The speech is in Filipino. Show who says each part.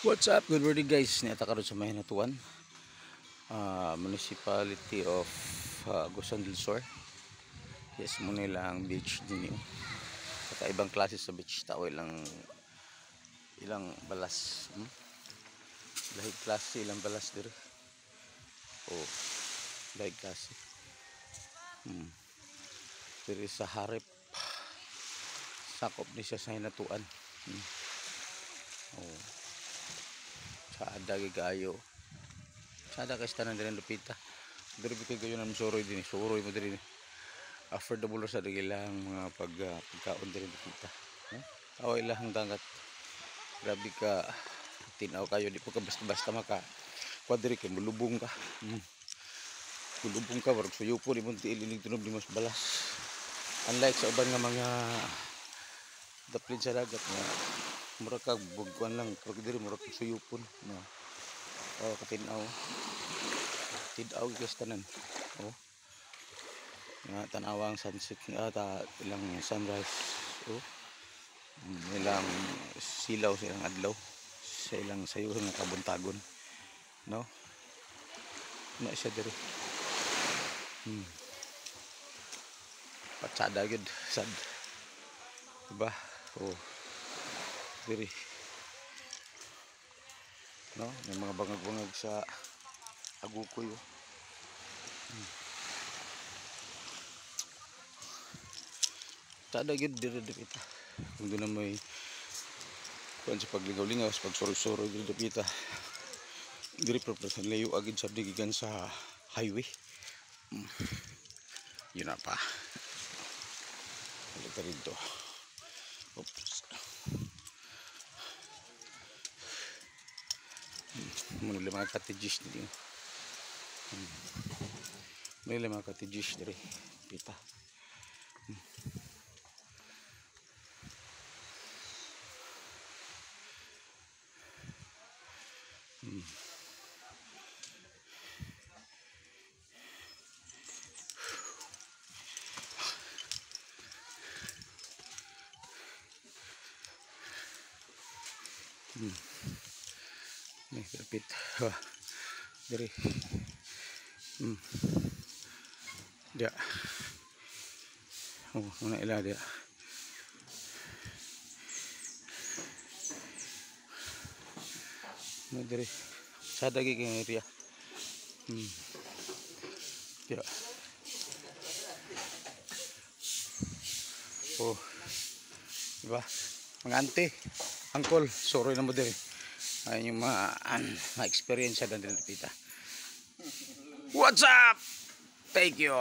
Speaker 1: What's up? Good morning guys. Niata karon sa Mahinatuan, Municipality of Agusan del Sur. Yes, muna lang beach din yun. Saka ibang klase sa beach. Tao ilang balas. Lahig klase ilang balas diri. Oh, lahig klase. Diri sa harip. Sakop ni siya sa Hinatuan. Oh, sa adagi gayo. Sada kay tanan din lupita. Diri kay gayo na soroy din, soroy mo diri. Affordable sa dagilang mga pagkaon din lupita. Away lang dagat. Grabe ka tinaw kayo, di po ka basta-basta maka kwadri kay mulubong ka. Mulubong ka warag suyo po di mo tiilinig tunog di mas balas. Unlike sa uban nga mga daplin sa dagat nga mura ka bugkuan lang pero diri mura ka suyo po no. Oh, katinaw. Tidaw guys tanan. Oh. Nga tanawang sunset ta ilang sunrise. Oh. Ilang silaw sa ilang adlaw sa ilang sayo nga kabuntagon, no? Na siya diri. Patsada gid sad. Diba? Oh. Diri. No, may mga bangag-bangag sa agukoy. Oh. Patsada gid diri kita. Kung doon na may kuan sa pagligaw-lingaw sa pagsuro-suro diri kita. Diri property layo agid sa digigan sa highway. Yun na pa. Balik rito. Oops. Muna lang mga cottages dito. Muna lang mga cottages diri kita. Nih kapit. Wah. Diri. Dia. Oh, muna ila dia. Nah, diri. Sada gi kay area. Dia. Oh. Diba? Mga ante, uncle, sorry na mo diri. Ayun yung ma-experience na din dito. What's up? Thank you.